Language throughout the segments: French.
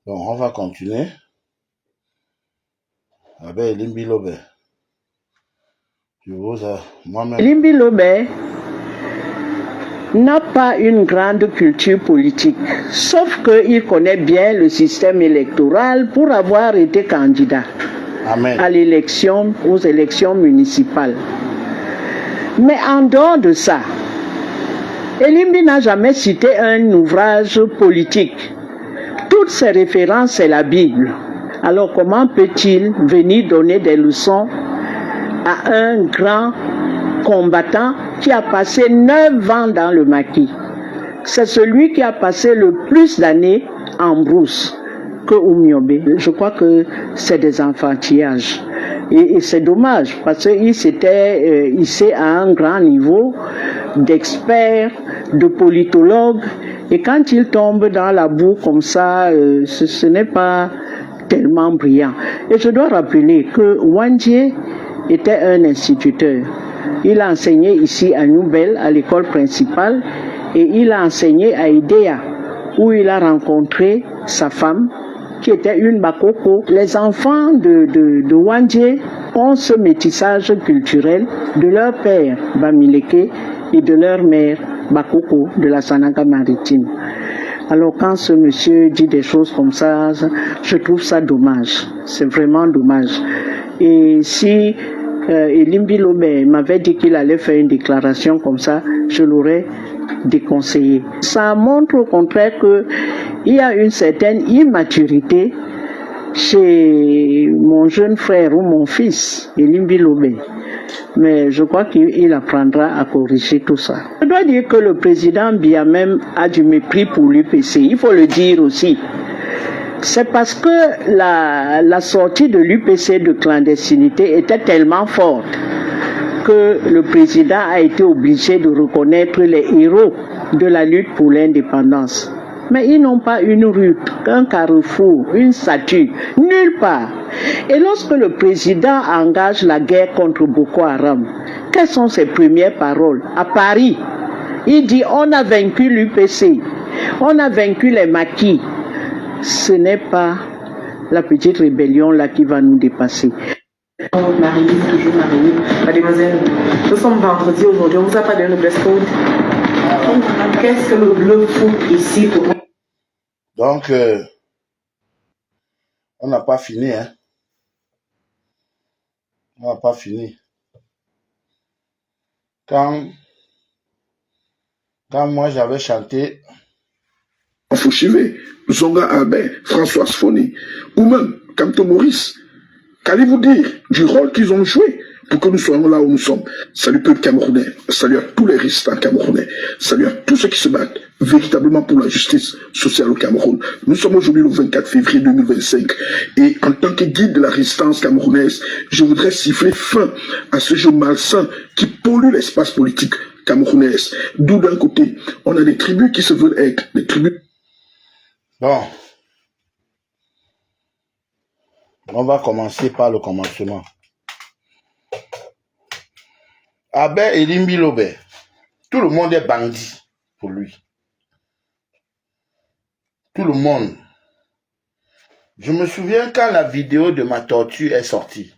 Bon, on va continuer. Avec Limbi Lobé. Je vous moi-même. Limbi Lobé n'a pas une grande culture politique, sauf qu'il connaît bien le système électoral pour avoir été candidat Amen. à l'élection, aux élections municipales. Mais en dehors de ça, Elimbi n'a jamais cité un ouvrage politique. Toutes ses références, c'est la Bible. Alors comment peut-il venir donner des leçons à un grand combattant qui a passé 9 ans dans le maquis? C'est celui qui a passé le plus d'années en brousse que Oumiobe. Je crois que c'est des enfantillages. Et c'est dommage parce qu'il s'était hissé à un grand niveau d'expert, de politologue. Et quand il tombe dans la boue comme ça, ce n'est pas tellement brillant. Et je dois rappeler que Wandje était un instituteur. Il a enseigné ici à Nouvelle, à l'école principale, et il a enseigné à Idea, où il a rencontré sa femme, qui était une Bakoko. Les enfants de Wandje ont ce métissage culturel de leur père, Bamileke, et de leur mère, Bakoko, de la Sananga maritime. Alors quand ce monsieur dit des choses comme ça, je trouve ça dommage. C'est vraiment dommage. Et si Elimbi Lobé m'avait dit qu'il allait faire une déclaration comme ça, je l'aurais déconseillé. Ça montre au contraire qu'il y a une certaine immaturité chez mon jeune frère ou mon fils, Elimbi Lobé. Mais je crois qu'il apprendra à corriger tout ça. Je dois dire que le président Biya même a du mépris pour l'UPC. Il faut le dire aussi. C'est parce que la sortie de l'UPC de clandestinité était tellement forte que le président a été obligé de reconnaître les héros de la lutte pour l'indépendance. Mais ils n'ont pas une rue, un carrefour, une statue, nulle part. Et lorsque le président engage la guerre contre Boko Haram, quelles sont ses premières paroles? À Paris, il dit on a vaincu l'UPC, on a vaincu les maquis. Ce n'est pas la petite rébellion là qui va nous dépasser. Marie, toujours Marie. Mademoiselle, nous sommes vendredi aujourd'hui, on ne vous a pas donné le dress code. Qu'est-ce que le bleu fout ici pour... Donc, on n'a pas fini, hein. On n'a pas fini. Quand moi j'avais chanté Fouchivé, Zonga Albert, Françoise Foni, ou même Kamto Maurice, qu'allez-vous dire du rôle qu'ils ont joué pour que nous soyons là où nous sommes? Salut peuple camerounais, salut à tous les résistants camerounais, salut à tous ceux qui se battent véritablement pour la justice sociale au Cameroun. Nous sommes aujourd'hui le 24 février 2025 et en tant que guide de la résistance camerounaise, je voudrais siffler fin à ce jeu malsain qui pollue l'espace politique camerounaise. D'où d'un côté, on a des tribus qui se veulent être des tribus. Bon, on va commencer par le commencement. Abbé Elimbi Lobé, tout le monde est bandit pour lui. Tout le monde. Je me souviens quand la vidéo de ma tortue est sortie.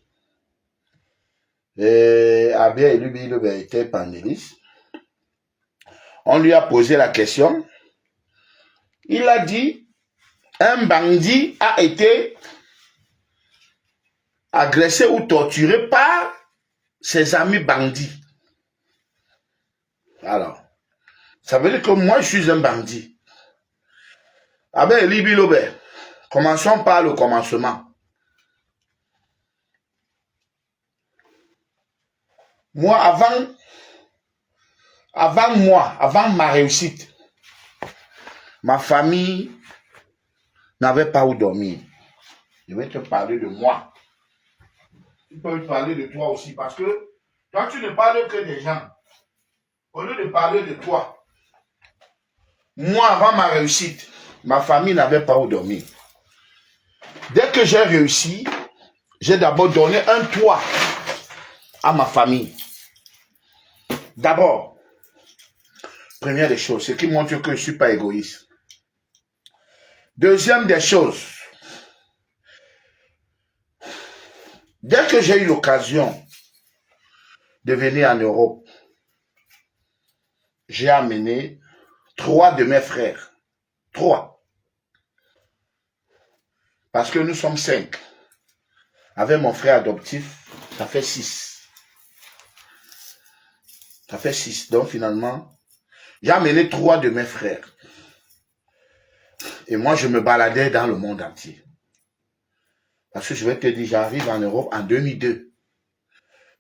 Et Abbé Elimbi Lobé était panéliste. On lui a posé la question. Il a dit un bandit a été agressé ou torturé par ses amis bandits. Alors, ça veut dire que moi, je suis un bandit. Abbé Elimbi Lobé, commençons par le commencement. Moi, avant ma réussite, ma famille n'avait pas où dormir. Je vais te parler de moi. Je peux te parler de toi aussi parce que toi, tu ne parles que des gens. Au lieu de parler de toi, moi, avant ma réussite, ma famille n'avait pas où dormir. Dès que j'ai réussi, j'ai d'abord donné un toit à ma famille. D'abord, première des choses, ce qui montre que je ne suis pas égoïste. Deuxième des choses, Dès que j'ai eu l'occasion de venir en Europe, j'ai amené 3 de mes frères. 3. Parce que nous sommes 5. Avec mon frère adoptif, ça fait 6. Ça fait 6. Donc finalement, j'ai amené 3 de mes frères. Et moi, je me baladais dans le monde entier. Parce que je vais te dire, j'arrive en Europe en 2002.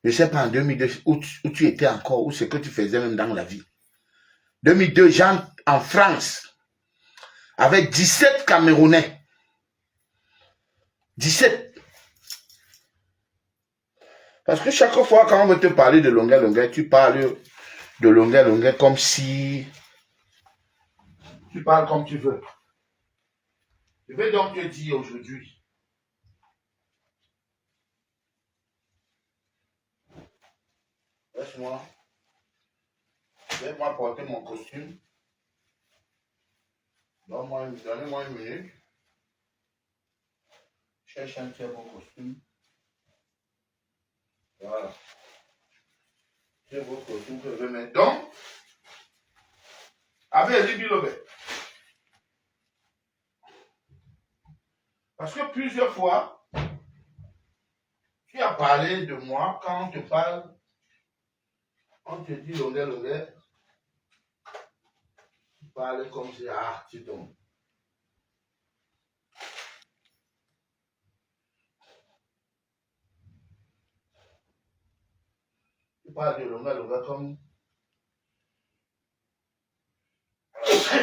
Je ne sais pas en 2002 où tu étais encore, ou ce que tu faisais même dans la vie. 2002, j'entre en France avec 17 Camerounais. 17. Parce que chaque fois quand on veut te parler de longueur, tu parles de longueur comme si... Tu parles comme tu veux. Je vais donc te dire aujourd'hui. Laisse-moi. Laisse-moi porter mon costume. Donnez-moi une minute. Cherche un très bon costume. Voilà. Très beau costume que je vais mettre. Donc, avec Elie Bilobé. Parce que plusieurs fois, tu as parlé de moi quand on te parle. On te dit longueur. Tu parles comme si, tu tombes. Tu parles de longueur comme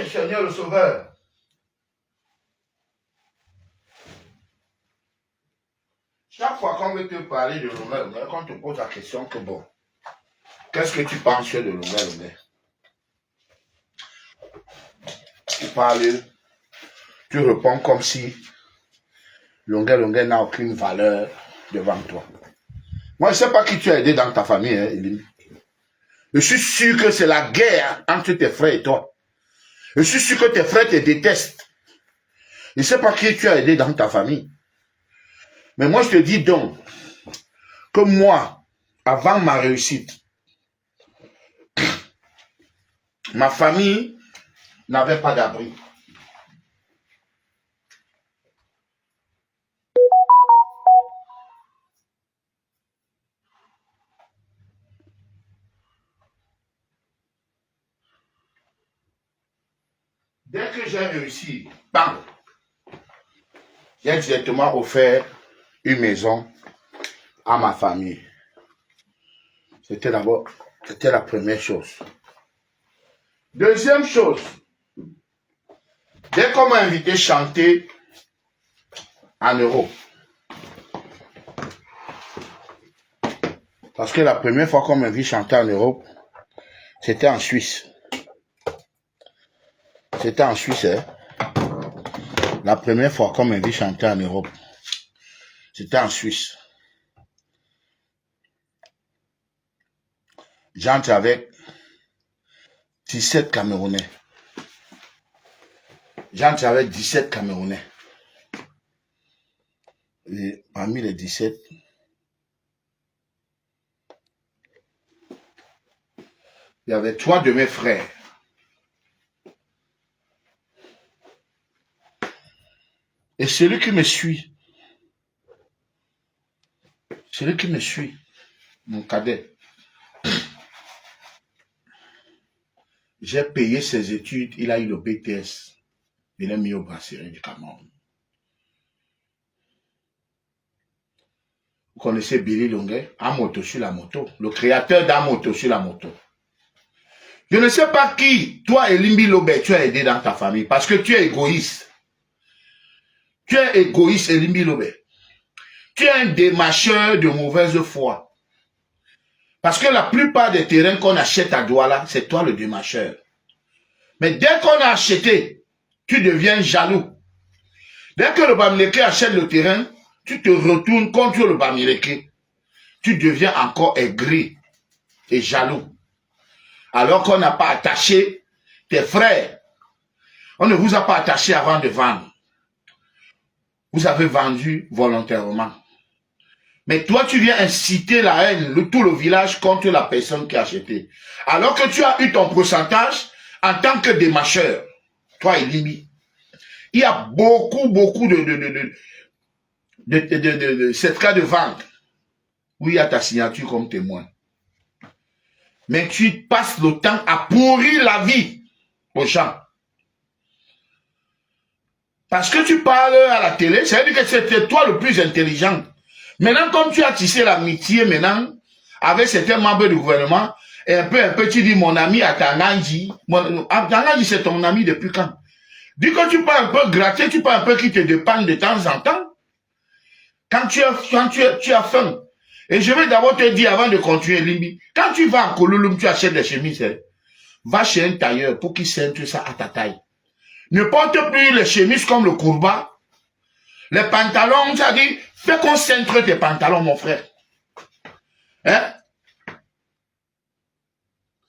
Seigneur le Sauveur. Chaque fois qu'on veut te parler de longueur, qu'on te pose la question que bon, qu'est-ce que tu penses de longueur? Tu parles, tu réponds comme si longueur n'a aucune valeur devant toi. Moi, je ne sais pas qui tu as aidé dans ta famille, Elie. Je suis sûr que c'est la guerre entre tes frères et toi. Je suis sûr que tes frères te détestent. Je ne sais pas qui tu as aidé dans ta famille. Mais moi, je te dis donc que moi, avant ma réussite, ma famille n'avait pas d'abri. Dès que j'ai réussi, bam, j'ai directement offert une maison à ma famille. C'était la première chose. Deuxième chose, dès qu'on m'a invité chanter en Europe, parce que la première fois qu'on m'a vu chanter en Europe, c'était en Suisse. C'était en Suisse, hein? La première fois qu'on m'a vu chanter en Europe, c'était en Suisse. J'entre avec 17 Camerounais. J'entre avec 17 Camerounais. Et parmi les 17, il y avait 3 de mes frères. Et celui qui me suit, mon cadet, j'ai payé ses études, il a eu le BTS. Il est mis au brasserie du Cameroun. Vous connaissez Billy Longuet, Amoto sur la moto, le créateur d'Amoto sur la moto. Je ne sais pas qui, toi et Limbi Lobé, tu as aidé dans ta famille, parce que tu es égoïste. Tu es égoïste, Elimbi Lobé. Tu es un démarcheur de mauvaise foi. Parce que la plupart des terrains qu'on achète à Douala, c'est toi le démarcheur. Mais dès qu'on a acheté, tu deviens jaloux. Dès que le Bamileke achète le terrain, tu te retournes contre le Bamileke. Tu deviens encore aigri et jaloux. Alors qu'on n'a pas attaché tes frères. On ne vous a pas attaché avant de vendre. Vous avez vendu volontairement. Mais toi, tu viens inciter la haine, tout le village contre la personne qui a acheté. Alors que tu as eu ton pourcentage en tant que démarcheur. Toi, Elimbi. Il y a beaucoup de certificats de vente où il y a ta signature comme témoin. Mais tu passes le temps à pourrir la vie aux gens. Parce que tu parles à la télé, ça veut dire que c'était toi le plus intelligent. Maintenant, comme tu as tissé l'amitié maintenant avec certains membres du gouvernement, et un peu, tu dis mon ami Atanganji. Atanganji, c'est ton ami depuis quand? Dis que tu peux un peu gratter, tu peux un peu qui te dépendent de temps en temps. Quand tu as faim. Et je vais d'abord te dire avant de continuer, Limbi, quand tu vas en Koulouloum, tu achètes des chemises, va chez un tailleur pour qu'il ceinture ça à ta taille. Ne porte plus les chemises comme le courba. Les pantalons, ça dit, fais qu'on cintre tes pantalons, mon frère. Hein?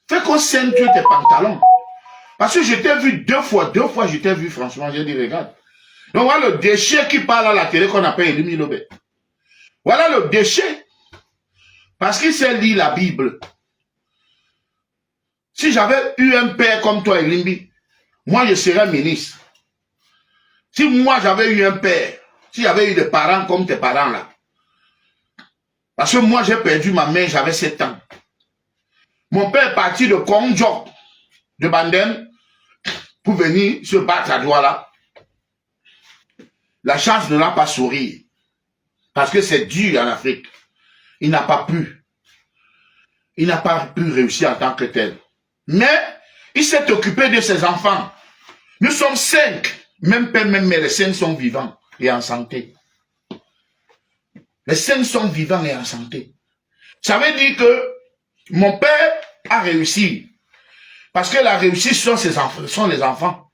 Fais qu'on cintre tes pantalons. Parce que je t'ai vu deux fois je t'ai vu, franchement, j'ai dit, regarde. Donc voilà le déchet qui parle à la télé qu'on appelle Elimi Lobé. Voilà le déchet. Parce qu'il sait lire la Bible. Si j'avais eu un père comme toi, Elimbi, moi je serais ministre. Si moi j'avais eu un père, si j'avais eu des parents comme tes parents là. Parce que moi j'ai perdu ma mère, j'avais 7 ans. Mon père est parti de Kongjo, de Bandem, pour venir se battre à Douala. La chance ne l'a pas souri. Parce que c'est dur en Afrique. Il n'a pas pu. Il n'a pas pu réussir en tant que tel. Mais, il s'est occupé de ses enfants. Nous sommes 5. Même père, même mère, les 5 sont vivants et en santé. Les 5 sont vivants et en santé. Ça veut dire que mon père a réussi. Parce que la réussite sont les enfants.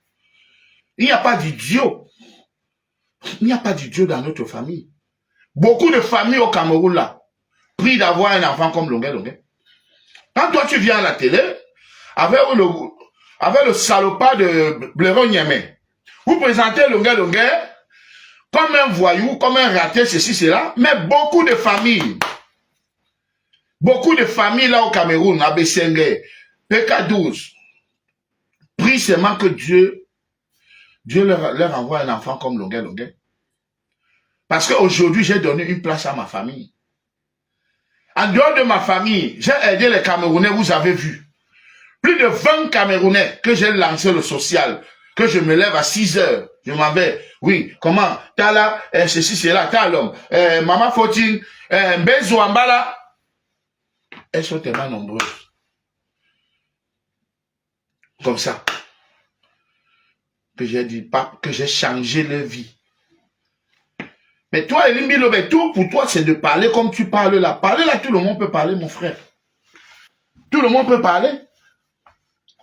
Il n'y a pas d'idiot. Il n'y a pas d'idiot dans notre famille. Beaucoup de familles au Cameroun là, prient d'avoir un enfant comme Longuet Longuet. Quand toi tu viens à la télé, avec le salopard de Blaireau Niamey, vous présentez Longuet Longuet comme un voyou, comme un raté, ceci, cela, mais beaucoup de familles là au Cameroun, à Bessengue, PK12, prient seulement que Dieu leur envoie un enfant comme Longuet Longuet. Parce qu'aujourd'hui, j'ai donné une place à ma famille. En dehors de ma famille, j'ai aidé les Camerounais, vous avez vu. Plus de 20 Camerounais que j'ai lancé le social, que je me lève à 6 heures. Je m'en vais. Oui, comment? T'as là, ceci, c'est là, t'as l'homme. Maman Fotine, Bezouambala. Elles sont tellement nombreuses. Comme ça. Que j'ai dit, que j'ai changé leur vie. Mais toi, Elimbi Lobé, tout pour toi, c'est de parler comme tu parles là. Parler là, tout le monde peut parler, mon frère. Tout le monde peut parler.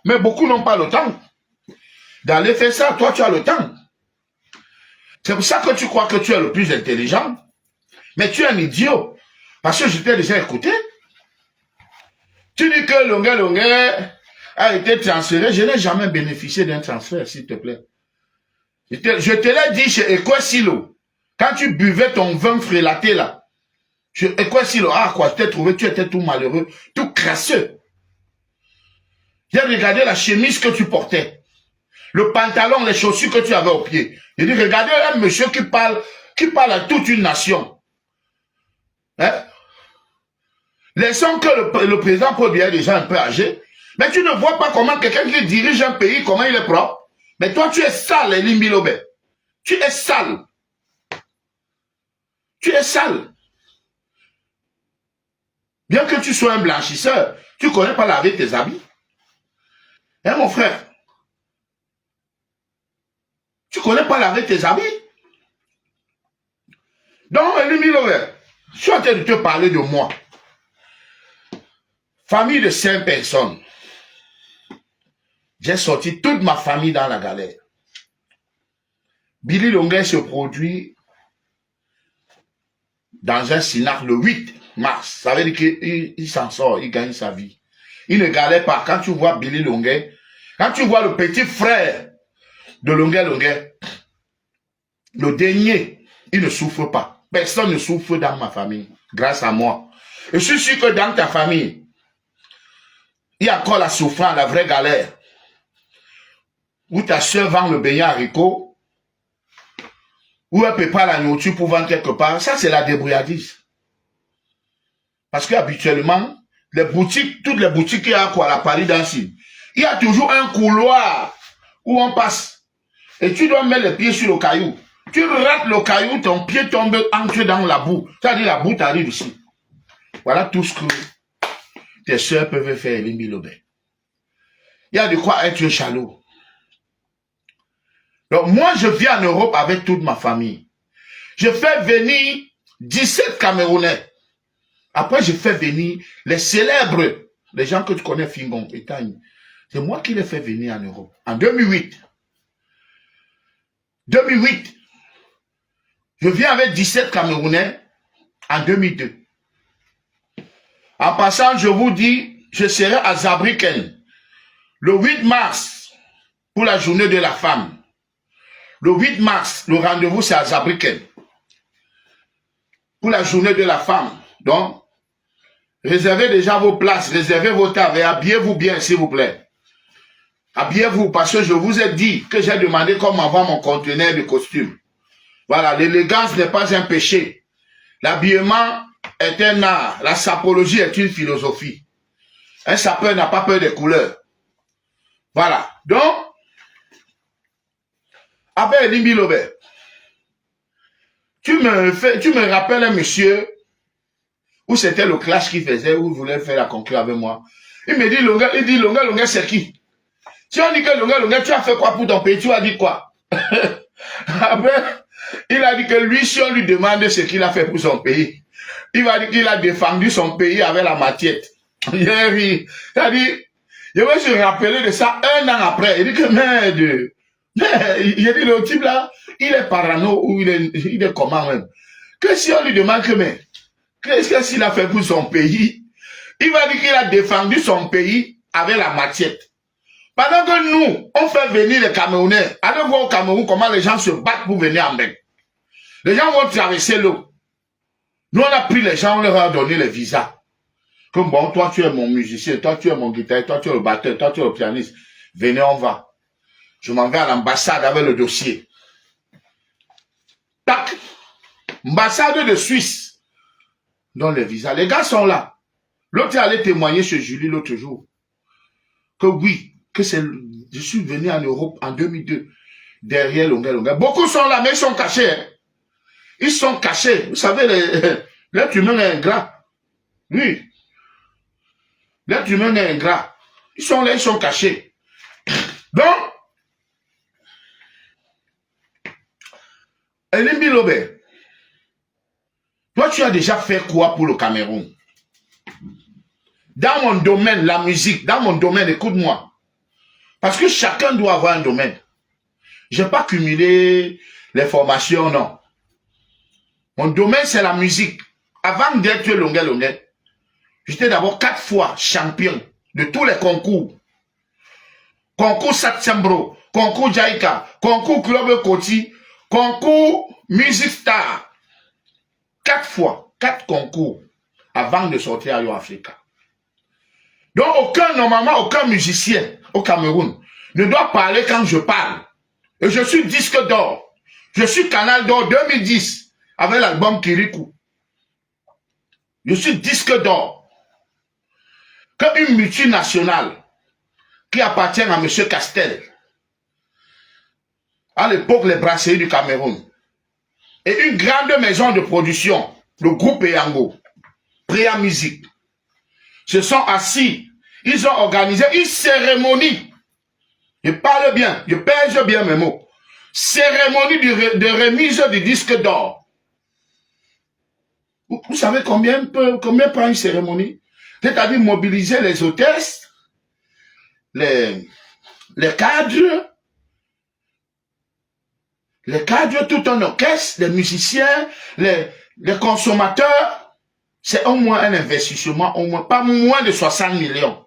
Mais beaucoup n'ont pas le temps. D'aller faire ça, toi, tu as le temps. C'est pour ça que tu crois que tu es le plus intelligent. Mais tu es un idiot. Parce que je t'ai déjà écouté. Tu dis que Longuet Longuet a été transféré. Je n'ai jamais bénéficié d'un transfert, s'il te plaît. Je te l'ai dit chez Ekwesilo. Quand tu buvais ton vin frélaté là, Ekwesilo, quoi, tu étais tout malheureux, tout crasseux. J'ai regardé la chemise que tu portais, le pantalon, les chaussures que tu avais au pied. J'ai dit, regardez un monsieur qui parle à toute une nation. Hein? Laissons que le président Paul Biya est déjà un peu âgé, mais tu ne vois pas comment quelqu'un qui dirige un pays, comment il est propre. Mais toi, tu es sale, Elimbi Lobé. Tu es sale. Tu es sale. Bien que tu sois un blanchisseur, tu ne connais pas laver tes habits. Hein, mon frère? Tu ne connais pas laver tes habits? Donc, Elimbi Lobé, je suis en train de te parler de moi. Famille de 5 personnes. J'ai sorti toute ma famille dans la galère. Billy Longuet se produit dans un SINAC le 8 mars. Ça veut dire qu'il s'en sort, il gagne sa vie. Il ne galère pas. Quand tu vois Billy Longuet, quand tu vois le petit frère de Longuet Longuet, le dernier, il ne souffre pas. Personne ne souffre dans ma famille, grâce à moi. Et je suis sûr que dans ta famille, il y a encore la souffrance, la vraie galère. Où ta soeur vend le beignet haricot, où elle ne peut pas la nourriture pour vendre quelque part. Ça, c'est la débrouillardise. Parce qu'habituellement, les boutiques, toutes les boutiques qu'il y a à la Paris d'Annecy, il y a toujours un couloir où on passe. Et tu dois mettre les pieds sur le caillou. Tu rates le caillou, ton pied tombe entre dans la boue. C'est-à-dire la boue t'arrive ici. Voilà tout ce que tes soeurs peuvent faire, Elimbi Lobé. Il y a de quoi être jaloux. Donc moi, je vis en Europe avec toute ma famille. Je fais venir 17 Camerounais. Après, je fais venir les célèbres, les gens que tu connais, Fingon et Tagne. C'est moi qui les fais venir en Europe. En 2008. 2008. Je viens avec 17 Camerounais en 2002. En passant, je vous dis, je serai à Saarbrücken le 8 mars pour la journée de la femme. Le 8 mars, le rendez-vous c'est à Saarbrücken pour la journée de la femme. Donc, réservez déjà vos places, réservez vos tables et habillez-vous bien, s'il vous plaît. Habillez-vous parce que je vous ai dit que j'ai demandé comment avoir mon conteneur de costume. Voilà, l'élégance n'est pas un péché. L'habillement est un art. La sapologie est une philosophie. Un sapeur n'a pas peur des couleurs. Voilà. Donc, après Elimbi Lobé, tu me rappelles un monsieur où c'était le clash qu'il faisait, où il voulait faire la conclure avec moi. Il me dit, Longa, c'est qui? Si on dit que Longa, tu as fait quoi pour ton pays? Tu as dit quoi? Après, il a dit que lui, si on lui demande ce qu'il a fait pour son pays, il va dire qu'il a défendu son pays avec la matiette. Il a ri. Il a dit, je vais se rappeler de ça un an après. Il dit que merde. Il a dit, le type là, il est parano ou il est comment même? Que si on lui demande que, mais, qu'est-ce qu'il a fait pour son pays? Il va dire qu'il a défendu son pays avec la matiette. Pendant que nous, on fait venir les Camerounais, allez voir au Cameroun comment les gens se battent pour venir en Belgique. Les gens vont traverser l'eau. Nous, on a pris les gens, on leur a donné les visas. Comme bon, toi, tu es mon musicien, toi, tu es mon guitariste, toi, tu es le batteur, toi, tu es le pianiste. Venez, on va. Je m'en vais à l'ambassade avec le dossier. Tac. Ambassade de Suisse. Dans les visas. Les gars sont là. L'autre est allé témoigner chez Julie l'autre jour. Que oui, que c'est, je suis venu en Europe en 2002. Derrière Longa. Beaucoup sont là, mais ils sont cachés. Hein. Ils sont cachés. Vous savez, l'être humain est ingrat. Oui. L'être humain est ingrat. Ils sont là, ils sont cachés. Donc, Elimbi Lobé, toi, tu as déjà fait quoi pour le Cameroun? Dans mon domaine, la musique, dans mon domaine, écoute-moi. Parce que chacun doit avoir un domaine. Je n'ai pas cumulé les formations, non. Mon domaine, c'est la musique. Avant d'être Longa, j'étais d'abord 4 fois champion de tous les concours. Concours Satsembro, concours Jaika, concours Club Koti, concours Music Star. 4 fois, 4 concours avant de sortir à Yo Africa. Donc, normalement, aucun musicien au Cameroun ne doit parler quand je parle. Et je suis disque d'or. Je suis Canal d'or 2010 avec l'album Kirikou. Je suis disque d'or. Comme une multinationale qui appartient à M. Castel. À l'époque, les brasseries du Cameroun. Et une grande maison de production, le groupe Eyango, Priya Music, se sont assis. Ils ont organisé une cérémonie. Je parle bien, je pèse bien mes mots. Cérémonie de remise du disque d'or. Vous savez combien prend une cérémonie? C'est-à-dire mobiliser les hôtesses, les cadres, tout un orchestre, les musiciens, les consommateurs. C'est au moins un investissement, au moins, pas moins de 60 millions.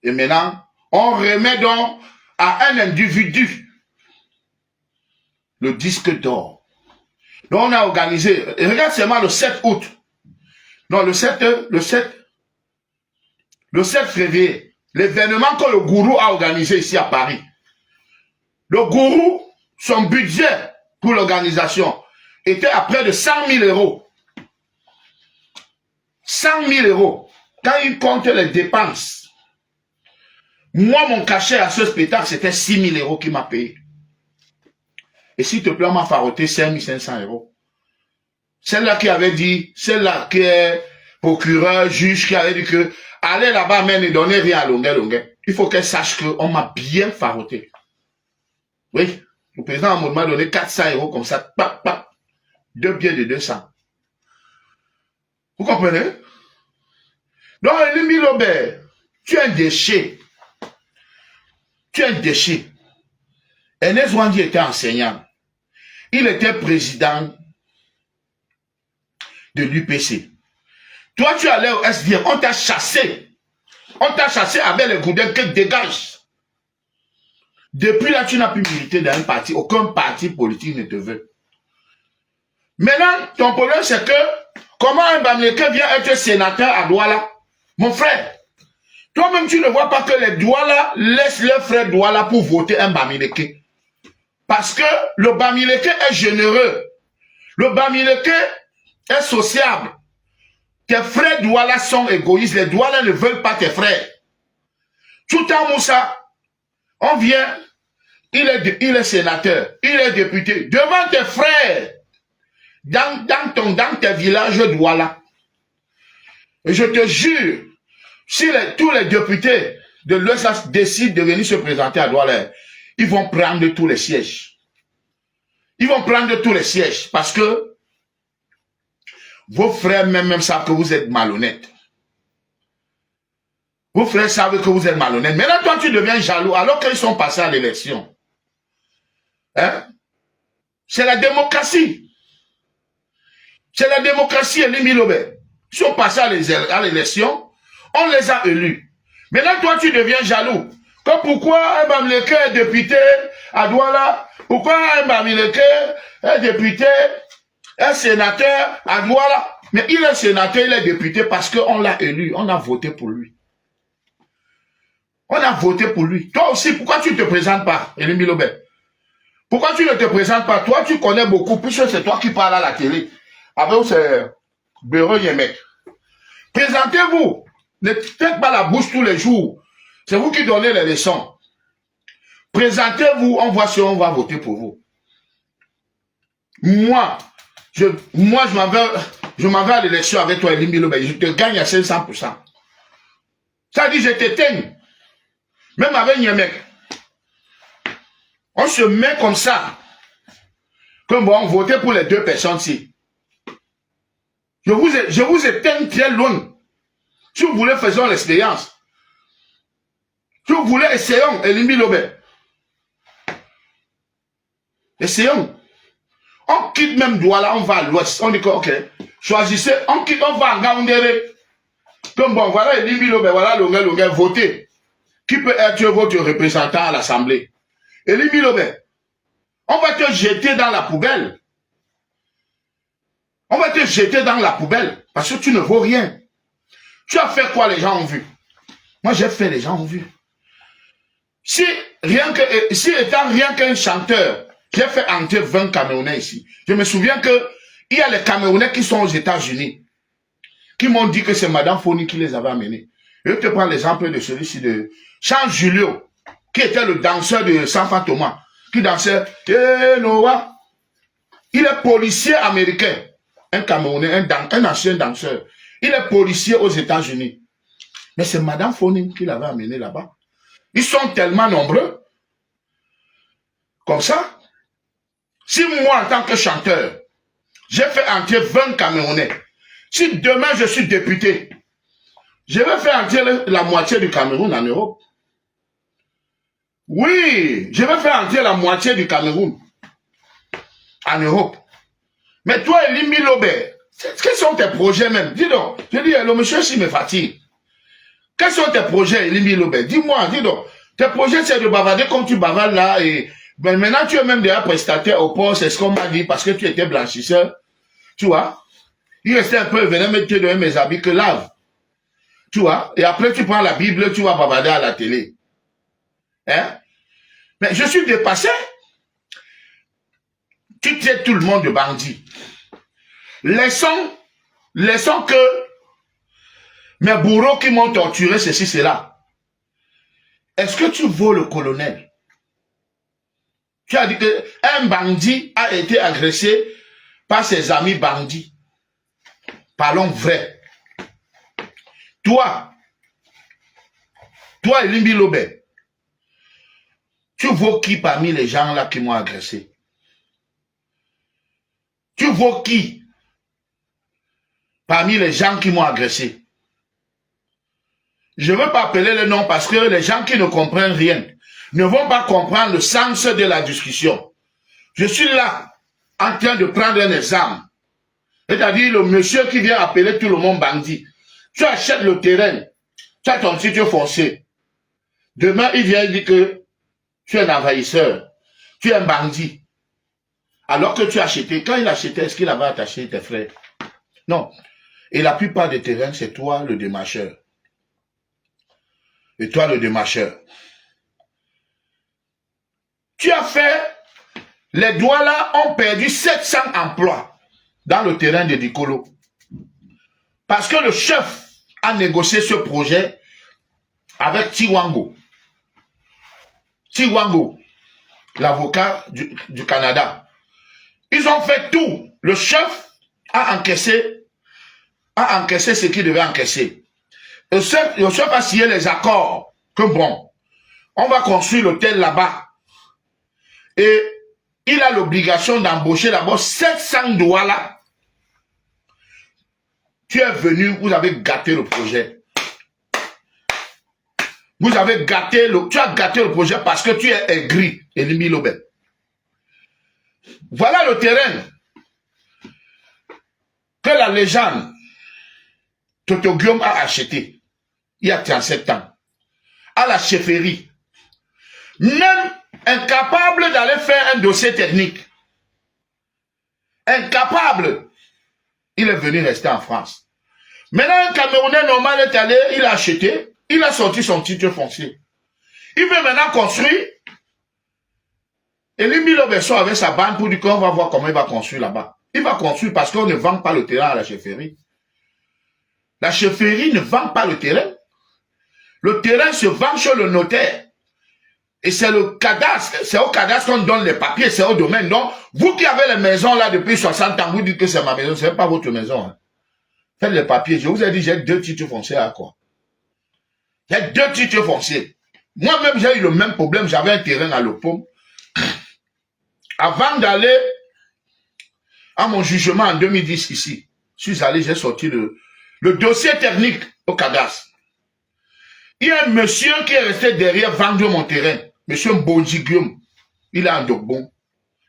Et maintenant, on remet donc à un individu le disque d'or. Donc on a organisé, et regarde seulement le 7 août. Non, le 7 février, l'événement que le gourou a organisé ici à Paris. Le gourou, son budget pour l'organisation était à près de 100 000 euros. 100 000 euros. Quand il compte les dépenses, moi, mon cachet à ce spectacle, c'était 6 000 euros qu'il m'a payé. Et s'il te plaît, on m'a faroté 5 500 euros. Celle-là qui avait dit, celle-là qui est procureur, juge, qui avait dit que allez là-bas, mais ne donnez rien à Longuet. Il faut qu'elle sache qu'on m'a bien faroté. Oui, le président m'a donné 400 euros comme ça, pap, pap, 2 billets de 200. Vous comprenez? Donc, Elie Lobert, tu es un déchet. Tu es un déchet. Ernest Ouandi était enseignant. Il était président de l'UPC. Toi, tu allais au SDF, on t'a chassé. On t'a chassé avec les goudins que dégage. Depuis là, tu n'as plus milité dans un parti. Aucun parti politique ne te veut. Maintenant, ton problème, c'est que comment un Bamileke vient être sénateur à Douala? Mon frère, toi-même, tu ne vois pas que les Douala laissent leurs frères Douala pour voter un Bamileke. Parce que le Bamileke est généreux. Le Bamileke est sociable. Tes frères Douala sont égoïstes. Les Douala ne veulent pas tes frères. Tout en Moussa, on vient, il est sénateur, il est député. Devant tes frères, dans tes villages Douala. Et je te jure, si tous les députés de l'Ouest décident de venir se présenter à Douala, ils vont prendre tous les sièges. Ils vont prendre tous les sièges parce que vos frères même savent que vous êtes malhonnêtes. Vos frères savent que vous êtes malhonnêtes. Maintenant, toi, tu deviens jaloux alors qu'ils sont passés à l'élection. Hein? C'est la démocratie. C'est la démocratie, Elie Lobert. Ils sont passés à l'élection, on les a élus. Maintenant, toi, tu deviens jaloux. Que pourquoi un Bamileke est député à Douala? Pourquoi un Bamileke est député, un sénateur à Douala? Mais il est sénateur, il est député parce qu'on l'a élu, on a voté pour lui. On a voté pour lui. Toi aussi, pourquoi tu ne te présentes pas, Elie Lobert? Pourquoi tu ne te présentes pas? Toi, tu connais beaucoup, puisque c'est toi qui parles à la télé. Avec ce bureau Yemek. Présentez-vous. Ne faites pas la bouche tous les jours. C'est vous qui donnez les leçons. Présentez-vous, on voit si on va voter pour vous. Moi, je m'en vais à l'élection avec toi, Elie Lobert. Je te gagne à 500%. Ça dit, je t'éteigne. Même avec Yemek. On se met comme ça. Comme bon, on votait pour les deux personnes-ci. Je vous éteins très loin. Si vous voulez, faisons l'expérience. Si vous voulez, essayons, Elie Lobert. Essayons. On quitte même Douala, on va à l'ouest. On dit que, ok, choisissez, on quitte, on va à Gaoundéré. Comme bon, voilà Elie Lobert, voilà Longuet, votez. Qui peut être votre représentant à l'Assemblée? Elie Lobert, on va te jeter dans la poubelle. On va te jeter dans la poubelle parce que tu ne vaux rien. Tu as fait quoi les gens ont vu? Moi j'ai fait, les gens ont vu. Si étant rien qu'un chanteur, j'ai fait entrer 20 Camerounais ici. Je me souviens que il y a les Camerounais qui sont aux États-Unis, qui m'ont dit que c'est Madame Foni qui les avait amenés. Je te prends l'exemple de celui-ci de Charles Julio, qui était le danseur de Sanfa Thomas, qui dansait Noah. Il est policier américain. Un Camerounais, un ancien danseur. Il est policier aux États-Unis. Mais c'est Madame Foni qui l'avait amené là-bas. Ils sont tellement nombreux. Comme ça, si moi, en tant que chanteur, j'ai fait entrer 20 Camerounais, si demain je suis député, je vais faire entrer la moitié du Cameroun en Europe. Oui, je vais faire entrer la moitié du Cameroun en Europe. Mais toi, Elie Lobert, quels sont tes projets même? Dis donc. Je dis, le monsieur, si me fatigue. Quels sont tes projets, Elie Lobert? Dis-moi, dis donc. Tes projets, c'est de bavarder comme tu bavardes là et Ben maintenant, tu es même déjà prestataire au port, c'est ce qu'on m'a dit, parce que tu étais blanchisseur. Tu vois? Il restait un peu, venez me te donner mes habits que lave. Tu vois? Et après, tu prends la Bible, tu vas bavarder à la télé. Hein? Mais je suis dépassé. Tu traites tout le monde de bandit. Laissons que mes bourreaux qui m'ont torturé, ceci, cela. Est-ce que tu vaux le colonel? Tu as dit qu'un bandit a été agressé par ses amis bandits. Parlons vrai. Toi, Elimbi Lobé, tu vaux qui parmi les gens là qui m'ont agressé? Tu vaux qui parmi les gens qui m'ont agressé? Je ne veux pas appeler le nom parce que les gens qui ne comprennent rien ne vont pas comprendre le sens de la discussion. Je suis là en train de prendre un exemple. C'est-à-dire le monsieur qui vient appeler tout le monde bandit. Tu achètes le terrain, tu as ton titre foncier. Demain, il vient dire que tu es un envahisseur, tu es un bandit. Alors que tu as acheté, quand il achetait, est-ce qu'il avait attaché tes frères? Non. Et la plupart des terrains, c'est toi le démarcheur. Et toi le démarcheur. Tu as fait, les Douala ont perdu 700 emplois dans le terrain de Dikolo. Parce que le chef a négocié ce projet avec Tiwango. Tiwango, l'avocat du Canada. Ils ont fait tout. Le chef a encaissé ce qu'il devait encaisser. Le chef a signé les accords que bon, on va construire l'hôtel là-bas. Et il a l'obligation d'embaucher d'abord 700 douala. Tu es venu, vous avez gâté le projet. Vous avez gâté tu as gâté le projet parce que tu es aigri, Elimbi Lobé. Voilà le terrain que la légende Toto Guillaume a acheté il y a 37 ans à la chefferie. Même incapable d'aller faire un dossier technique. Incapable. Il est venu rester en France. Maintenant, un Camerounais normal est allé, il a acheté, il a sorti son titre foncier. Il veut maintenant construire. Et Elimbi Lobé avec sa bande pour dire qu'on va voir comment il va construire là-bas. Il va construire parce qu'on ne vend pas le terrain à la chefferie. La chefferie ne vend pas le terrain. Le terrain se vend chez le notaire. Et c'est le cadastre, c'est au cadastre qu'on donne les papiers, c'est au domaine. Donc, vous qui avez les maisons là depuis 60 ans, vous dites que c'est ma maison, c'est pas votre maison. Hein. Faites les papiers. Je vous ai dit, j'ai 2 titres fonciers à quoi? J'ai 2 titres fonciers. Moi-même, j'ai eu le même problème. J'avais un terrain à l'Opom. Avant d'aller à mon jugement en 2010 ici, je suis allé, j'ai sorti le dossier technique au cadastre. Il y a un monsieur qui est resté derrière vendre mon terrain. Monsieur Mbonji Guillaume. Il est en Dogbon.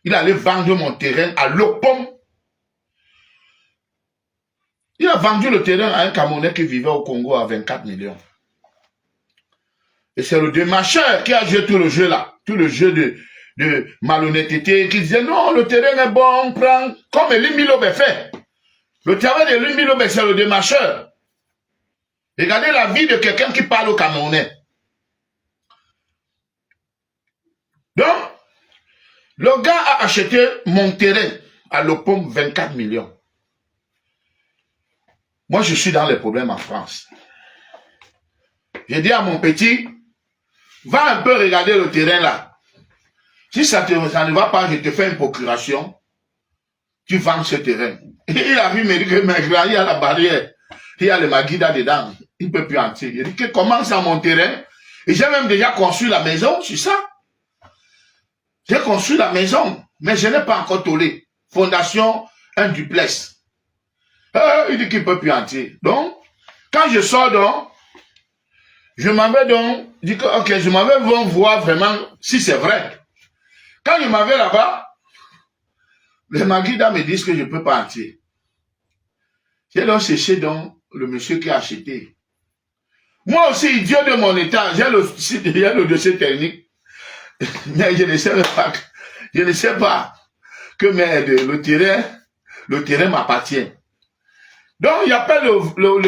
Il allait vendre mon terrain à l'Opom. Il a vendu le terrain à un Camerounais qui vivait au Congo à 24 millions. Et c'est le démarcheur qui a joué tout le jeu là. Tout le jeu de malhonnêteté qui disait non, le terrain est bon, on prend. Comme Elimbi Lobé fait. Le travail de Elimbi Lobé, c'est le démarcheur. Regardez la vie de quelqu'un qui parle au Camerounais. Donc, le gars a acheté mon terrain à l'Opom 24 millions. Moi, je suis dans les problèmes en France. J'ai dit à mon petit, va un peu regarder le terrain là. Si ça ne va pas, je te fais une procuration. Tu vends ce terrain. Et il a vu me dire que il y a la barrière. Il y a le Maguida dedans. Il ne peut plus entrer. Il dit que comment ça mon terrain? Et j'ai même déjà construit la maison sur ça. J'ai construit la maison, mais je n'ai pas encore tollé. Fondation, un duplex. Il dit qu'il ne peut plus entrer. Donc, quand je sors donc, je m'en vais donc, je dis que, ok, je m'en vais voir vraiment si c'est vrai. Quand je m'en vais là-bas, les Maguida me disent que je ne peux pas entrer. J'ai donc cherché donc le monsieur qui a acheté. Moi aussi, idiot de mon état, j'ai le dossier technique. Mais je ne sais pas que le terrain m'appartient. Donc, il appelle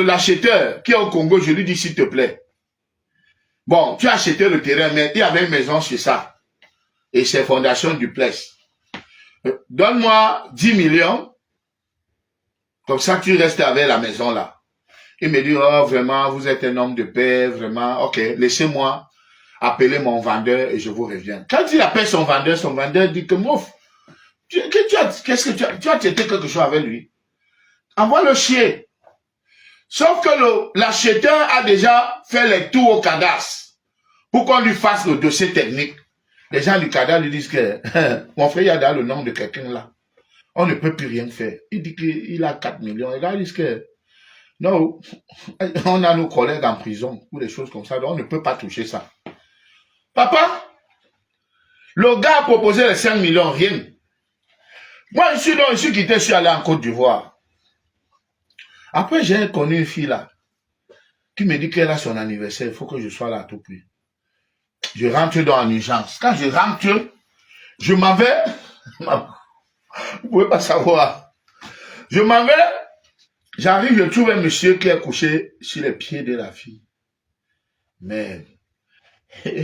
l'acheteur qui est au Congo, je lui dis s'il te plaît. Bon, tu as acheté le terrain, mais il y avait une maison sur ça. Et c'est fondation duplex. Donne-moi 10 millions. Comme ça, tu restes avec la maison là. Il me dit, oh, vraiment, vous êtes un homme de paix, vraiment. Ok, laissez-moi appeler mon vendeur et je vous reviens. Quand il appelle son vendeur dit que, mouf, qu'est-ce que tu as traité quelque chose avec lui? Envoie-le chier. Sauf que l'acheteur a déjà fait les tours au cadastre pour qu'on lui fasse le dossier technique. Les gens du cadastre lui disent que mon frère, il y a dans le nom de quelqu'un là. On ne peut plus rien faire. Il dit qu'il a 4 millions. Et là, ils disent que non, on a nos collègues en prison ou des choses comme ça, donc on ne peut pas toucher ça. Papa, le gars a proposé les 5 millions, rien. Moi, je suis quitté, je suis allé en Côte d'Ivoire. Après, j'ai connu une fille là, qui me dit qu'elle a son anniversaire, il faut que je sois là à tout prix. Je rentre dans l'urgence. Quand je rentre, je m'en vais. Vous pouvez pas savoir. Je m'en vais. J'arrive, je trouve un monsieur qui est couché sur les pieds de la fille. Mais,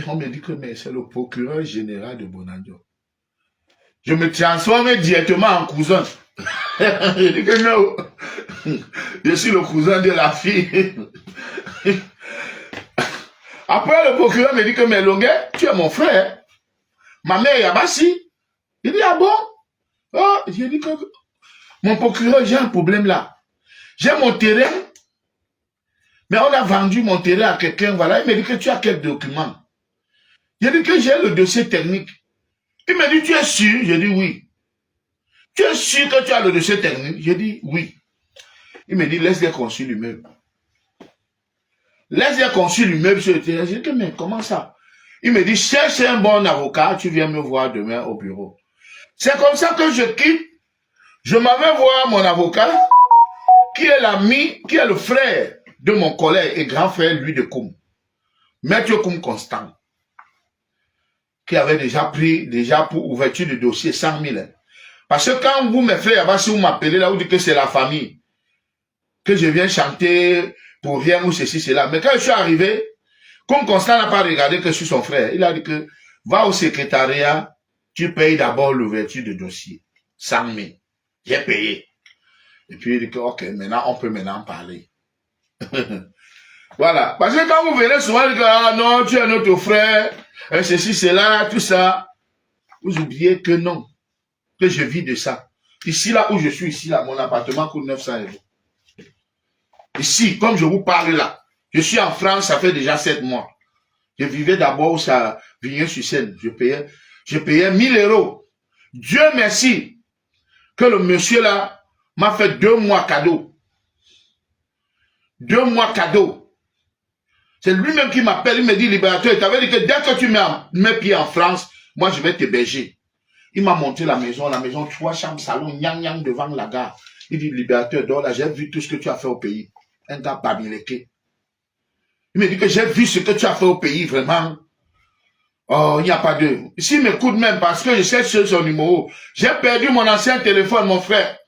on me dit que c'est le procureur général de Bonanjo. Je me transforme directement en cousin. Je dis que non. Je suis le cousin de la fille. Après, le procureur me dit que, mais Longuet, tu es mon frère. Ma mère est Yabassi. Il dit, ah bon? Oh, j'ai dit que, mon procureur, j'ai un problème là. J'ai mon terrain, mais on a vendu mon terrain à quelqu'un, voilà. Il me dit que tu as quel document? J'ai dit que j'ai le dossier technique. Il me dit, tu es sûr? J'ai dit oui. Tu es sûr que tu as le dossier technique? J'ai dit oui. Il me dit, laisse-les construire l'immeuble. Laisse-les construire l'immeuble sur le terrain. J'ai dit, mais comment ça? Il me dit, cherche un bon avocat, tu viens me voir demain au bureau. C'est comme ça que je quitte. Je m'en vais voir mon avocat, qui est l'ami, qui est le frère de mon collègue et grand frère, lui, de Koum. Maître Koum Constant. Qui avait déjà pris, pour ouverture de dossier, 100 000. Parce que quand vous, mes frères, si vous m'appelez là, vous dites que c'est la famille, que je viens chanter pour rien ou ceci, cela. Mais quand je suis arrivé, comme Constant n'a pas regardé que je suis son frère, il a dit que, va au secrétariat, tu payes d'abord l'ouverture de dossier. 100 000. J'ai payé. Et puis il dit que, ok, maintenant, on peut maintenant parler. Voilà. Parce que quand vous venez souvent, vous dites que, ah non, tu es notre frère, ceci, cela, tout ça. Vous oubliez que non. Que je vis de ça. Ici, là où je suis, ici, là, mon appartement coûte 900 €. Ici, comme je vous parle là, je suis en France, ça fait déjà 7 mois. Je vivais d'abord à Vigneux-sur-Seine. Je payais 1000 €. Dieu merci que le monsieur là m'a fait 2 mois cadeau. 2 mois cadeau. C'est lui-même qui m'appelle, il me dit, libérateur, il t'avait dit que dès que tu mets pied en France, moi je vais t'héberger. Il m'a monté la maison, 3 chambres, salon, nyang devant la gare. Il dit, libérateur, dors là, j'ai vu tout ce que tu as fait au pays. Un gars babileke. Il me dit que j'ai vu ce que tu as fait au pays, vraiment. Oh, il n'y a pas de... S'il m'écoute même parce que je sais sur son numéro, j'ai perdu mon ancien téléphone, mon frère.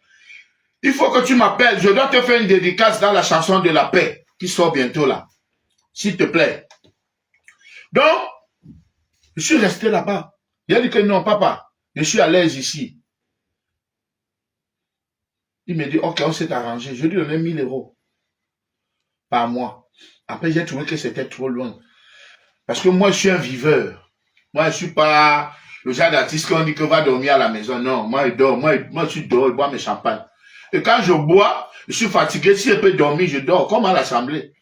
Il faut que tu m'appelles, je dois te faire une dédicace dans la chanson de la paix, qui sort bientôt là. S'il te plaît. Donc, je suis resté là-bas. Il a dit que non, papa, je suis à l'aise ici. Il me dit, ok, on s'est arrangé. Je lui ai donné 1000 € par mois. Après, j'ai trouvé que c'était trop loin. Parce que moi, je suis un viveur. Moi, je ne suis pas le genre d'artiste qu'on dit que va dormir à la maison. Non, moi, je dors. Moi, je suis dehors, je bois mes champagnes. Et quand je bois, je suis fatigué. Si je peux dormir, je dors. Comme à l'Assemblée.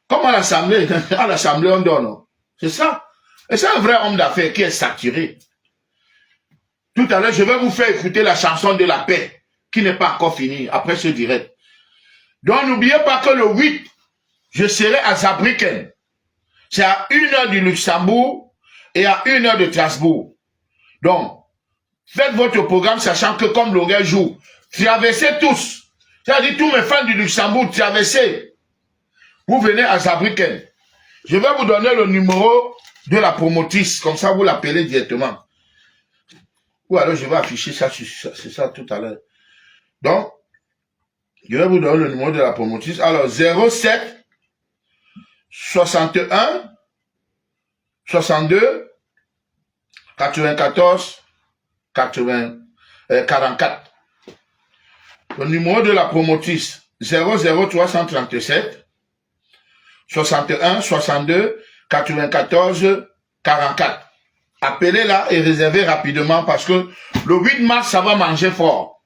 Comme à l'Assemblée, on dort, non? C'est ça. Et c'est un vrai homme d'affaires qui est saturé. Tout à l'heure, je vais vous faire écouter la chanson de la paix, qui n'est pas encore finie, après ce direct. Donc, n'oubliez pas que le 8, je serai à Saarbrücken. C'est à 1 heure du Luxembourg et à 1 heure de Strasbourg. Donc, faites votre programme, sachant que comme Longuet joue, traversez tous. C'est-à-dire tous mes fans du Luxembourg, traversez. Vous venez à Saarbrücken. Je vais vous donner le numéro de la promotrice, comme ça vous l'appelez directement. Ou alors je vais afficher ça, c'est ça tout à l'heure. Donc, je vais vous donner le numéro de la promotrice. Alors, 07 61 62 94 44. Le numéro de la promotrice, 00337 61 62 94 44. Appelez-la et réservez rapidement parce que le 8 mars, ça va manger fort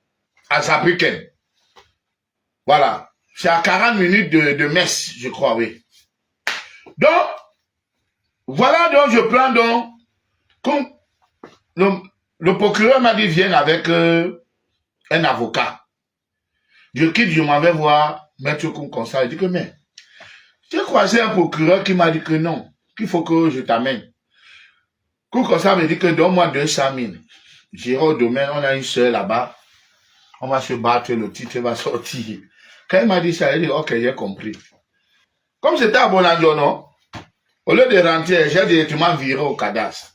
à Sabriken. Voilà. C'est à 40 minutes de Metz, je crois, oui. Donc, voilà donc je prends donc, comme le procureur m'a dit, viens avec un avocat. Je quitte, je m'en vais voir Maître Koum-Konsa. Il dit que, mais, j'ai croisé un procureur qui m'a dit que non, qu'il faut que je t'amène. Koum-Konsa me dit que donne-moi 200 000. J'irai au domaine, on a une sœur là-bas. On va se battre, le titre va sortir. Quand il m'a dit ça, il dit, ok, j'ai compris. Comme c'était à Bonanjo, non? Au lieu de rentrer, j'ai directement viré au cadastre.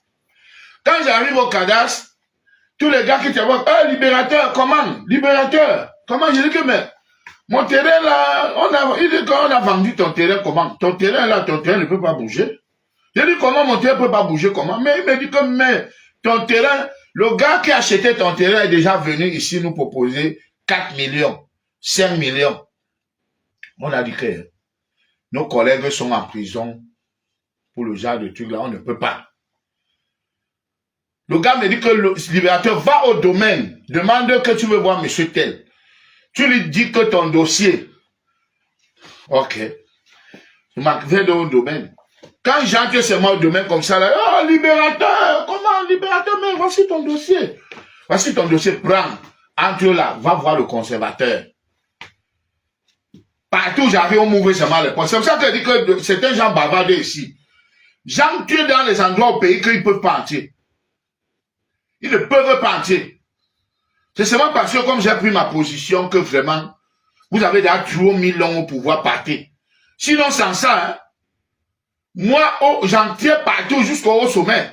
Quand j'arrive au cadastre, tous les gars qui te voient, libérateur, comment? Libérateur, comment? Je dis que, mais, mon terrain là, il dit qu'on a vendu ton terrain, comment? Ton terrain là, ton terrain ne peut pas bouger. Je dis, comment mon terrain ne peut pas bouger, comment? Mais il me dit que, mais, ton terrain, le gars qui a acheté ton terrain est déjà venu ici nous proposer 4 millions, 5 millions. On a dit que nos collègues sont en prison pour le genre de truc là, on ne peut pas. Le gars me dit que le libérateur va au domaine, demande que tu veux voir monsieur tel. Tu lui dis que ton dossier, ok, je m'en vais au domaine. Quand j'entre seulement au domaine comme ça, là, oh libérateur, comment libérateur, mais voici ton dossier. Voici ton dossier, prends, entre là, va voir le conservateur. Partout j'arrive, on m'ouvre seulement les portes. C'est pour ça que je dis que certains gens bavardent ici. J'entre dans les endroits au pays qu'ils ne peuvent pas entrer. Ils ne peuvent pas entrer. C'est seulement parce que comme j'ai pris ma position que vraiment, vous avez déjà trop mis long au pouvoir partir. Sinon, sans ça, hein, moi, j'en tiens partout jusqu'au sommet.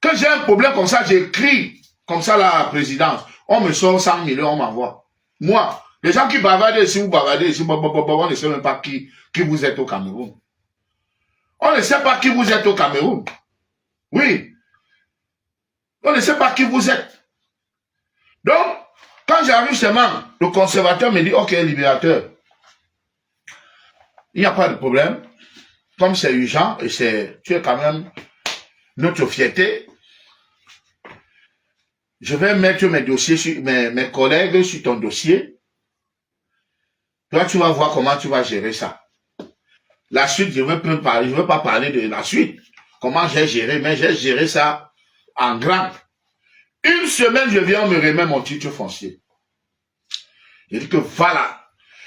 Quand j'ai un problème comme ça, j'écris comme ça la présidence. On me sort 100 millions, on m'envoie. Moi, les gens qui bavardent ici, vous bavardez ici, on ne sait même pas qui vous êtes au Cameroun. On ne sait pas qui vous êtes au Cameroun. Oui. On ne sait pas qui vous êtes. Donc, quand j'arrive seulement, le conservateur me dit, ok, libérateur, il n'y a pas de problème. Comme c'est urgent, et tu es quand même notre fierté, je vais mettre mes dossiers, sur, mes collègues sur ton dossier. Toi, tu vas voir comment tu vas gérer ça. La suite, je ne veux pas parler de la suite. Comment j'ai géré, mais j'ai géré ça en grand. Une semaine, je viens, on me remet mon titre foncier. Je dis que voilà.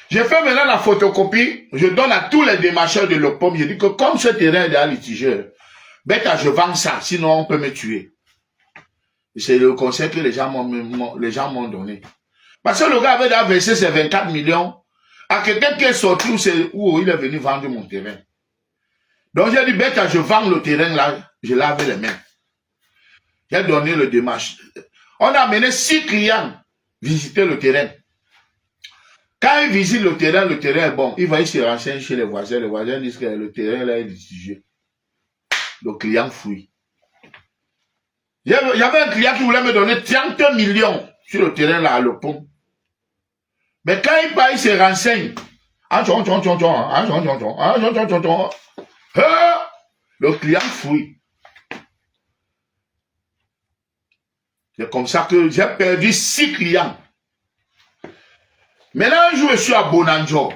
J'ai fait maintenant la photocopie, je donne à tous les démarcheurs de l'OPOM, je dis que comme ce terrain est à litigeur, bêta, je vends ça, sinon on peut me tuer. C'est le conseil que les gens m'ont donné. Parce que le gars avait déjà versé ses 24 millions à quelqu'un qui est sorti où il est venu vendre mon terrain. Donc j'ai dit, bêta, je vends le terrain là, je lave les mains. J'ai donné le démarche. On a amené 6 clients visiter le terrain. Quand ils visitent le terrain est bon. Il se renseigner chez les voisins disent que le terrain là est litigieux. Le client fouille. Il y avait un client qui voulait me donner 30 millions sur le terrain là à l'Opom. Mais quand il part, il se renseigne. Le client fouille. C'est comme ça que j'ai perdu 6 clients. Maintenant, un jour, je suis à Bonanjo.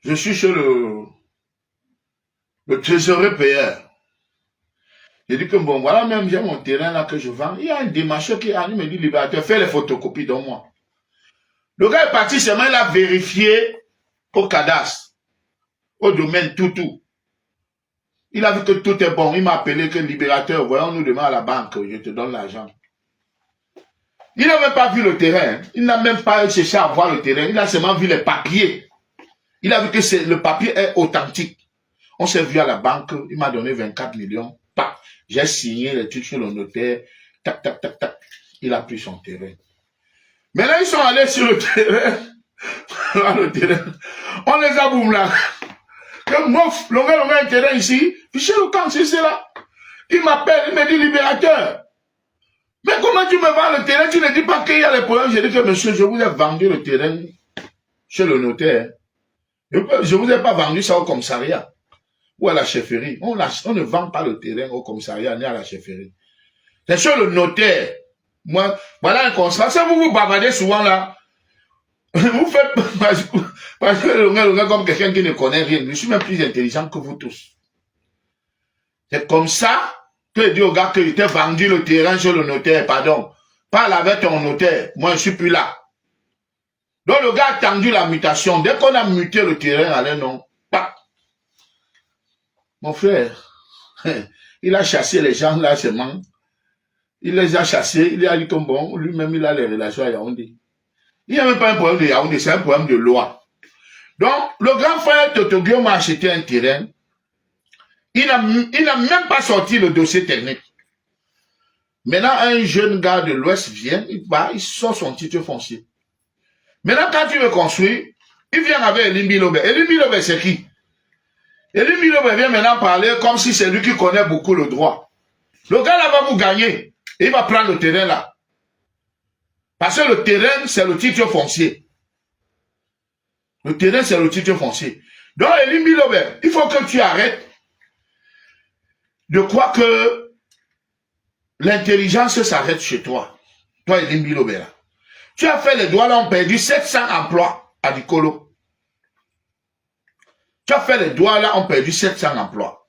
Je suis chez le trésorier payeur. J'ai dit que bon, voilà, même j'ai mon terrain là que je vends. Il y a un démarcheur qui me dit, libérateur, fais les photocopies de moi. Le gars est parti seulement, il a vérifié au cadastre, au domaine, tout. Il a vu que tout est bon. Il m'a appelé que libérateur, voyons-nous demain à la banque, je te donne l'argent. Il n'a même pas vu le terrain. Il n'a même pas cherché à voir le terrain. Il a seulement vu les papiers. Il a vu que le papier est authentique. On s'est vu à la banque, il m'a donné 24 millions. J'ai signé les trucs sur le notaire. Tac, tac, tac, tac. Il a pris son terrain. Maintenant, ils sont allés sur le terrain. Le terrain. On les a boum là. Que mouf, longueur un terrain ici. Fiché le camp, c'est là. Il m'appelle, il me dit libérateur. Mais comment tu me vends le terrain? Tu ne dis pas qu'il y a les problèmes. Je dis que monsieur, je vous ai vendu le terrain chez le notaire. Je ne vous ai pas vendu ça au commissariat ou à la chefferie. On ne vend pas le terrain au commissariat ni à la chefferie. C'est chez le notaire. Moi, voilà un constat. Ça, vous bavardez souvent là. Vous faites parce que le gars comme quelqu'un qui ne connaît rien. Je suis même plus intelligent que vous tous. C'est comme ça que dit au gars qu'il t'a vendu le terrain chez le notaire. Pardon. Parle avec ton notaire. Moi, je ne suis plus là. Donc le gars a attendu la mutation. Dès qu'on a muté le terrain, allez non. Mon frère, il a chassé les gens là seulement. Il les a chassés. Il a dit comme bon, lui-même il a les relations à Yaoundé. Il n'y a même pas un problème de Yaoundé, c'est un problème de loi. Donc, le grand frère Toto Guillaume a acheté un terrain. Il n'a même pas sorti le dossier technique. Maintenant, un jeune gars de l'Ouest vient, il sort son titre foncier. Maintenant, quand tu veux construire, il vient avec Elim Bilobe. Elim Bilobe, c'est qui? Elim Bilobe vient maintenant parler comme si c'est lui qui connaît beaucoup le droit. Le gars là va vous gagner. Et il va prendre le terrain là. Parce que le terrain, c'est le titre foncier. Le terrain, c'est le titre foncier. Donc, Elim Bilobe, il faut que tu arrêtes de croire que l'intelligence s'arrête chez toi. Toi, Elim Bilobe là. Tu as fait les droits là, on perdu 700 emplois à Dikolo. Tu as fait les droits là, on perdu 700 emplois.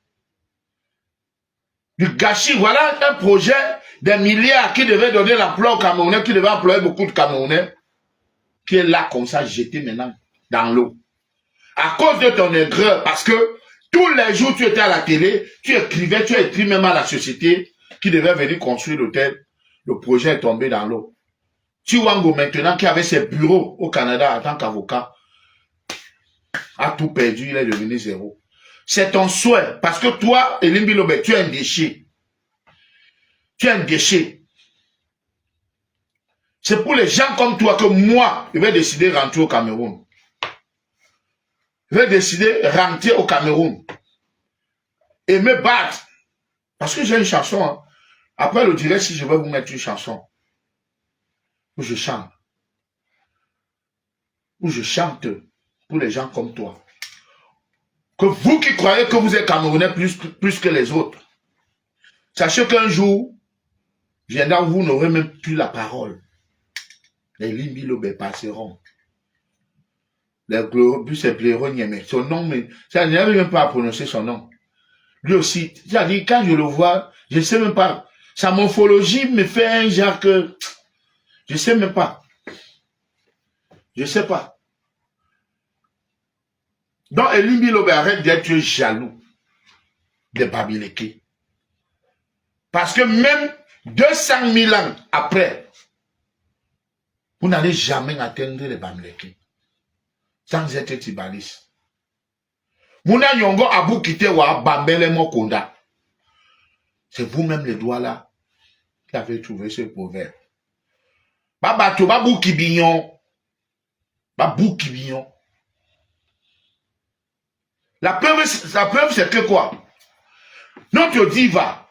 Du gâchis, voilà un projet des milliards qui devait donner l'emploi aux Camerounais, qui devait employer beaucoup de Camerounais, qui est là comme ça, jeté maintenant dans l'eau. À cause de ton aigreur, parce que tous les jours tu étais à la télé, tu écrivais, tu as écrit même à la société qui devait venir construire l'hôtel, le projet est tombé dans l'eau. Chiwango maintenant, qui avait ses bureaux au Canada en tant qu'avocat, a tout perdu, il est devenu zéro. C'est ton souhait, parce que toi, Elim Bilobe, tu es un déchet. Tu es un déchet. C'est pour les gens comme toi que moi, je vais décider de rentrer au Cameroun. Je vais décider de rentrer au Cameroun. Et me battre. Parce que j'ai une chanson. Hein. Après le direct, si je vais vous mettre une chanson. Où je chante. Où je chante pour les gens comme toi. Que vous qui croyez que vous êtes Camerounais plus que les autres. Sachez qu'un jour, viendra où vous n'aurez même plus la parole. Les Limbilobé passeront. Les glorieux s'éplieront Niémé. Son nom, mais ça n'arrive même pas à prononcer son nom. Lui aussi, c'est-à-dire quand je le vois, je ne sais même pas. Sa morphologie me fait un genre que je ne sais même pas. Je ne sais pas. Donc, Elim Bilobe arrête d'être jaloux des Bamileke. Parce que même 200 000 ans après, vous n'allez jamais atteindre les Bamileke. Sans être Tibalis. Mouna Nyongo Abou Kitewa Bambele Mokonda. C'est vous-même les doigts là qui avez trouvé ce proverbe. Babato, Babou Kibignon. Babou Kibignon. La preuve, c'est que quoi? Notre diva,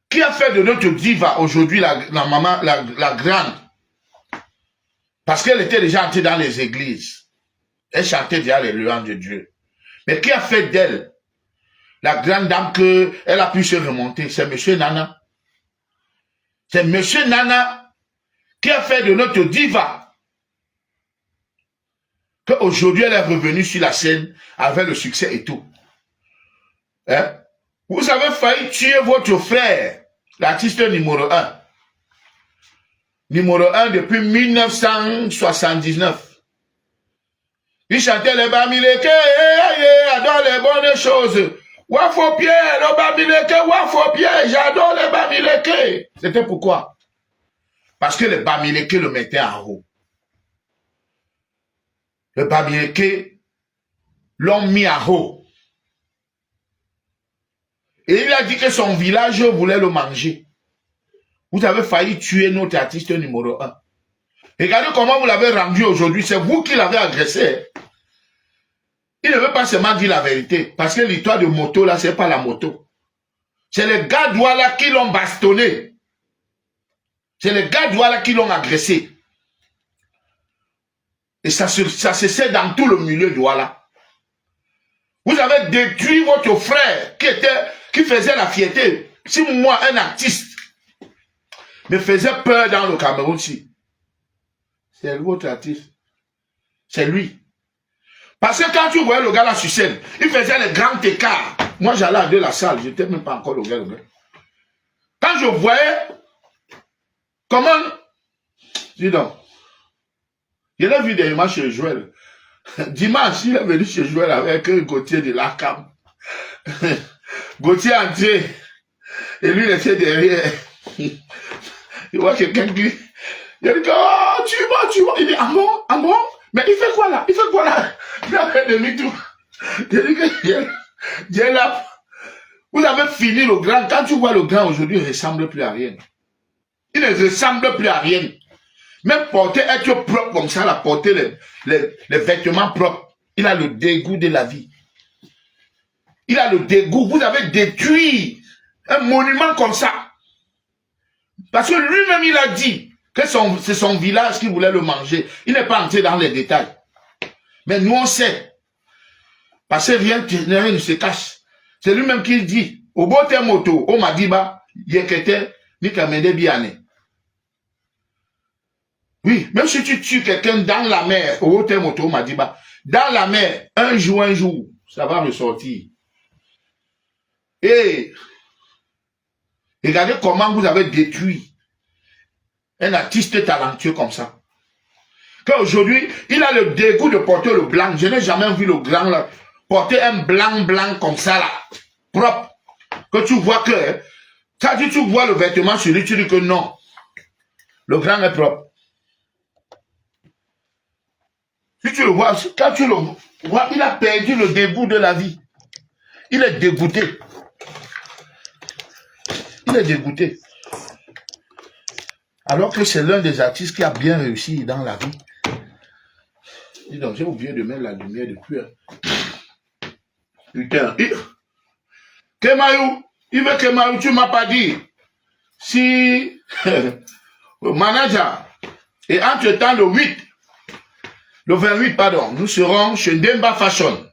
qui a fait de notre diva aujourd'hui la maman, la grande, parce qu'elle était déjà entrée dans les églises, elle chantait déjà les louanges de Dieu. Mais qui a fait d'elle la grande dame qu'elle a pu se remonter? C'est Monsieur Nana. C'est Monsieur Nana qui a fait de notre diva qu'aujourd'hui elle est revenue sur la scène avec le succès et tout. Hein? Vous avez failli tuer votre frère, l'artiste numéro 1. Numéro 1 depuis 1979. Il chantait les Bamileke, j'adore les bonnes choses. Wafo Pierre, le Bamileke, Wafo Pierre, j'adore les Bamileke. C'était pourquoi? Parce que les Bamileke le mettaient en haut. Le Bamileke l'ont mis à haut. Et il a dit que son village voulait le manger. Vous avez failli tuer notre artiste numéro 1. Regardez comment vous l'avez rendu aujourd'hui. C'est vous qui l'avez agressé. Il ne veut pas seulement dire la vérité. Parce que l'histoire de moto, là, c'est pas la moto. C'est les gars Douala qui l'ont bastonné. C'est les gars Douala qui l'ont agressé. Et ça se sait dans tout le milieu Douala. Vous avez détruit votre frère qui faisait la fierté. Si moi, un artiste, me faisait peur dans le Cameroun, si. C'est votre artiste. C'est lui. Parce que quand tu voyais le gars là sur scène, il faisait les grands écarts. Moi, j'allais de la salle, je n'étais même pas encore le gars. Quand je voyais comment... Dis donc. Je l'ai vu dernièrement chez Joël. Dimanche, il est venu chez Joël avec Gauthier de la Cam. Gauthier entré. Et lui, il était derrière. Il voit quelqu'un qui... Il dit, oh, tu vas. Il dit, ah bon? Mais il fait quoi là? Il a fait demi-tour. Il dit que Dieu là. Vous avez fini le grand. Quand tu vois le grand aujourd'hui, il ne ressemble plus à rien. Il ne ressemble plus à rien. Même porter, être propre comme ça, là, porter les vêtements propres, il a le dégoût de la vie. Il a le dégoût. Vous avez détruit un monument comme ça. Parce que lui-même, il a dit que c'est son village qui voulait le manger. Il n'est pas entré dans les détails. Mais nous, on sait. Parce que rien ne se cache. C'est lui-même qui dit, au bout de moto, au Madiba, Yekete, Nikamende Biane. Oui, même si tu tues quelqu'un dans la mer, au haut moto, Madiba, dans la mer, un jour, ça va ressortir. Et regardez comment vous avez détruit un artiste talentueux comme ça. Qu'aujourd'hui, il a le dégoût de porter le blanc. Je n'ai jamais vu le grand là, porter un blanc comme ça là, propre. Que tu vois que, ça dit tu vois le vêtement sur lui, tu dis que non, le grand est propre. Si tu le vois, quand tu le vois, il a perdu le dégoût de la vie. Il est dégoûté. Il est dégoûté. Alors que c'est l'un des artistes qui a bien réussi dans la vie. Dis donc, j'ai oublié de mettre la lumière de cuir. Putain. Kemayou, il veut Kemayou, tu m'as pas dit. Si le manager, et entre-temps le 28, pardon, nous serons chez Demba Fashion.